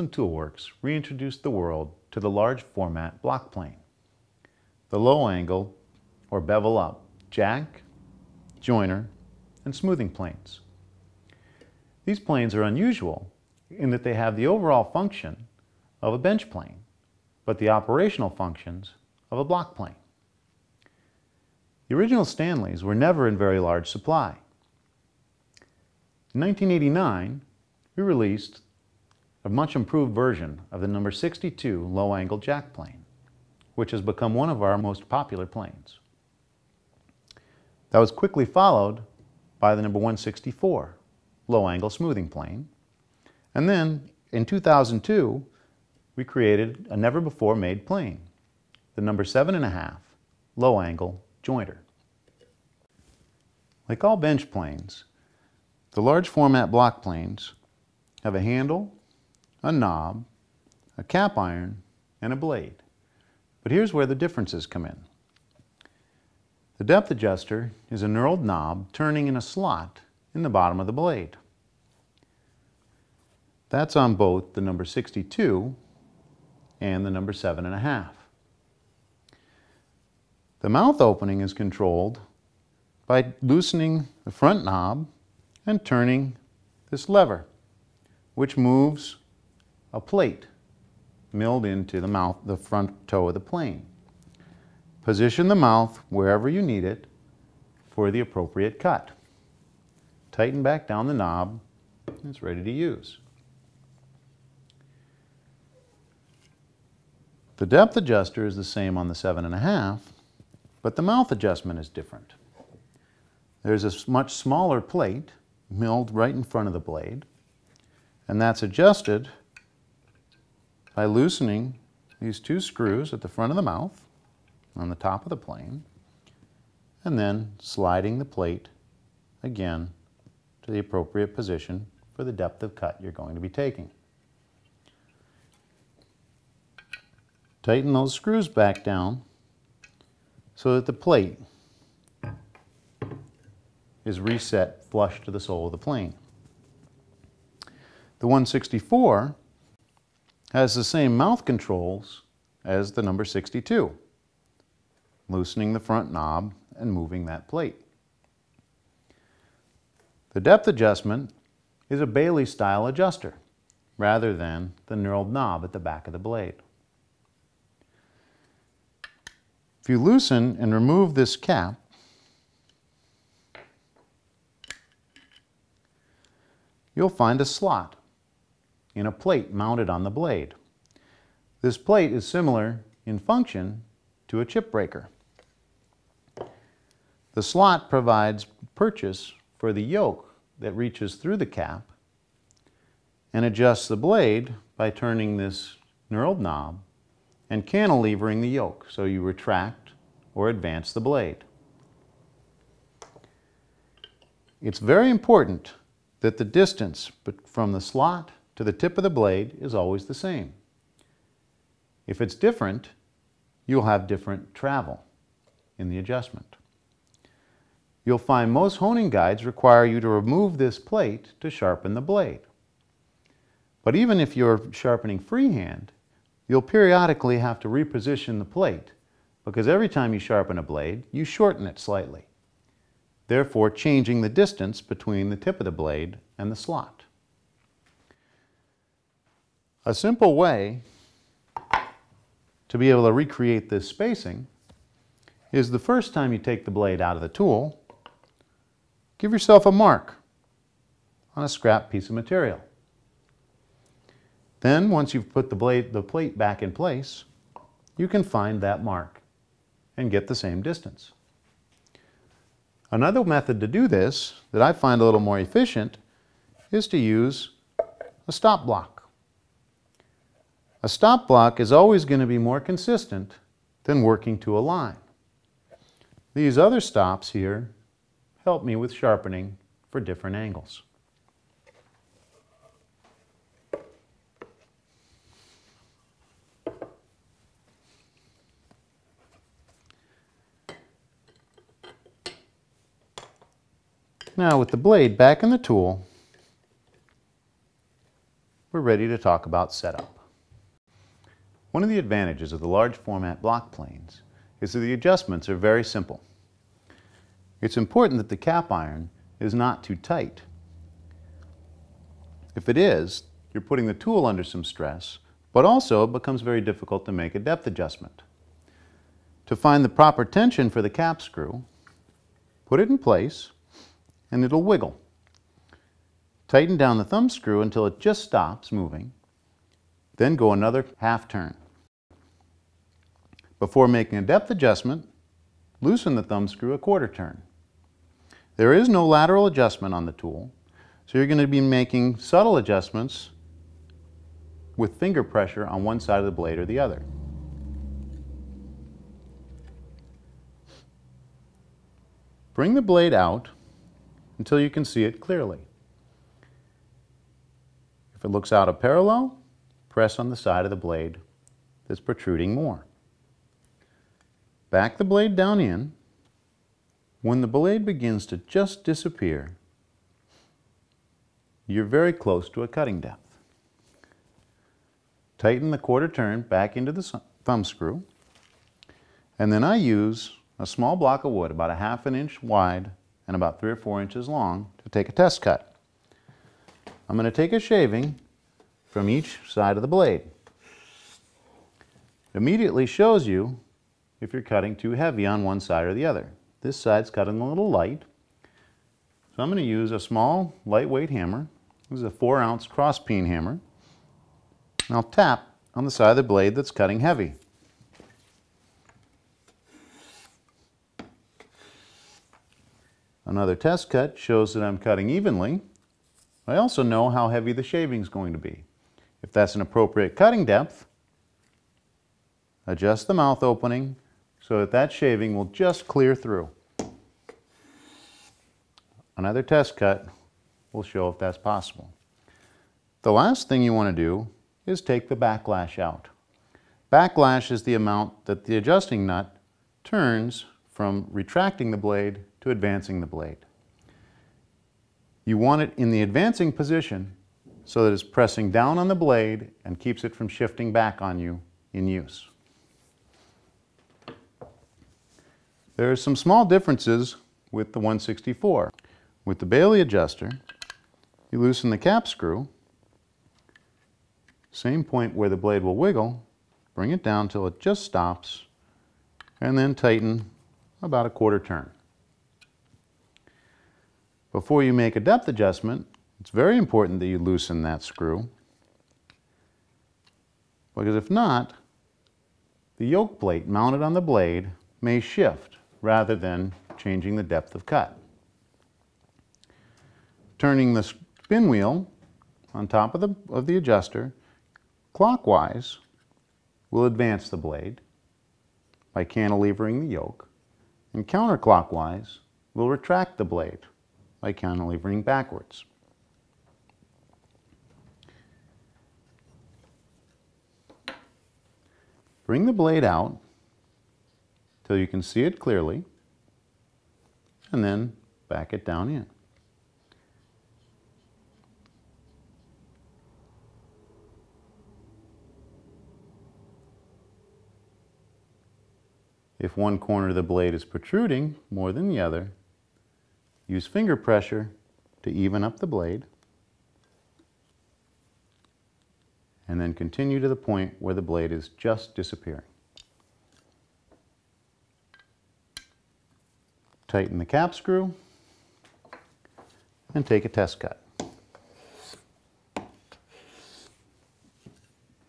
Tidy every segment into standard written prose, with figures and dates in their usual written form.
Lie-Nielsen Toolworks reintroduced the world to the large format block plane. The low angle or bevel up jack, joiner, and smoothing planes. These planes are unusual in that they have the overall function of a bench plane, but the operational functions of a block plane. The original Stanleys were never in very large supply. In 1989, we released a much improved version of the number 62 low-angle jack plane, which has become one of our most popular planes. That was quickly followed by the number 164 low-angle smoothing plane, and then in 2002 we created a never-before-made plane, the number 7.5 low-angle jointer. Like all bench planes, the large format block planes have a handle, a knob, a cap iron, and a blade. But here's where the differences come in. The depth adjuster is a knurled knob turning in a slot in the bottom of the blade. That's on both the number 62 and the number 7.5. The mouth opening is controlled by loosening the front knob and turning this lever, which moves a plate milled into the mouth, the front toe of the plane. Position the mouth wherever you need it for the appropriate cut. Tighten back down the knob, and it's ready to use. The depth adjuster is the same on the 7.5, but the mouth adjustment is different. There's a much smaller plate milled right in front of the blade, and that's adjusted by loosening these two screws at the front of the mouth on the top of the plane, and then sliding the plate again to the appropriate position for the depth of cut you're going to be taking. Tighten those screws back down so that the plate is reset flush to the sole of the plane. The 164 has the same mouth controls as the number 62, loosening the front knob and moving that plate. The depth adjustment is a Bailey style adjuster rather than the knurled knob at the back of the blade. If you loosen and remove this cap, you'll find a slot in a plate mounted on the blade. This plate is similar in function to a chip breaker. The slot provides purchase for the yoke that reaches through the cap and adjusts the blade by turning this knurled knob and cantilevering the yoke so you retract or advance the blade. It's very important that the distance from the slot to the tip of the blade is always the same. If it's different, you'll have different travel in the adjustment. You'll find most honing guides require you to remove this plate to sharpen the blade. But even if you're sharpening freehand, you'll periodically have to reposition the plate because every time you sharpen a blade, you shorten it slightly, therefore changing the distance between the tip of the blade and the slot. A simple way to be able to recreate this spacing is the first time you take the blade out of the tool, give yourself a mark on a scrap piece of material. Then, once you've put the plate back in place, you can find that mark and get the same distance. Another method to do this that I find a little more efficient is to use a stop block. A stop block is always going to be more consistent than working to a line. These other stops here help me with sharpening for different angles. Now with the blade back in the tool, we're ready to talk about setup. One of the advantages of the large format block planes is that the adjustments are very simple. It's important that the cap iron is not too tight. If it is, you're putting the tool under some stress, but also it becomes very difficult to make a depth adjustment. To find the proper tension for the cap screw, put it in place and it'll wiggle. Tighten down the thumb screw until it just stops moving, then go another half turn. Before making a depth adjustment, loosen the thumb screw a quarter turn. There is no lateral adjustment on the tool, so you're going to be making subtle adjustments with finger pressure on one side of the blade or the other. Bring the blade out until you can see it clearly. If it looks out of parallel, press on the side of the blade that's protruding more. Back the blade down in. When the blade begins to just disappear, you're very close to a cutting depth. Tighten the quarter turn back into the thumb screw, and then I use a small block of wood about 1/2 inch wide and about 3 or 4 inches long to take a test cut. I'm going to take a shaving from each side of the blade. It immediately shows you if you're cutting too heavy on one side or the other. This side's cutting a little light, so I'm going to use a small lightweight hammer. This is a 4-ounce cross peen hammer. And I'll tap on the side of the blade that's cutting heavy. Another test cut shows that I'm cutting evenly. I also know how heavy the shaving is going to be. If that's an appropriate cutting depth, adjust the mouth opening so that that shaving will just clear through. Another test cut will show if that's possible. The last thing you want to do is take the backlash out. Backlash is the amount that the adjusting nut turns from retracting the blade to advancing the blade. You want it in the advancing position so that it's pressing down on the blade and keeps it from shifting back on you in use. There are some small differences with the 164. With the Bailey adjuster, you loosen the cap screw, same point where the blade will wiggle, bring it down till it just stops, and then tighten about a quarter turn. Before you make a depth adjustment, it's very important that you loosen that screw, because if not, the yoke plate mounted on the blade may shift rather than changing the depth of cut. Turning the spin wheel on top of the adjuster clockwise will advance the blade by cantilevering the yoke, and counterclockwise will retract the blade by cantilevering backwards. Bring the blade out till you can see it clearly, and then back it down in. If one corner of the blade is protruding more than the other, use finger pressure to even up the blade, and then continue to the point where the blade is just disappearing. Tighten the cap screw and take a test cut.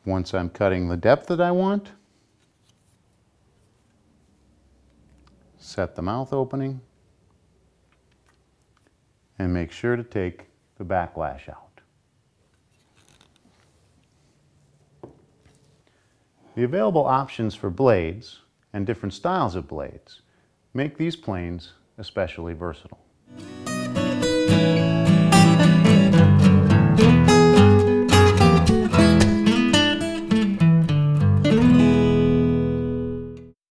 Once I'm cutting the depth that I want, set the mouth opening and make sure to take the backlash out. The available options for blades and different styles of blades make these planes especially versatile.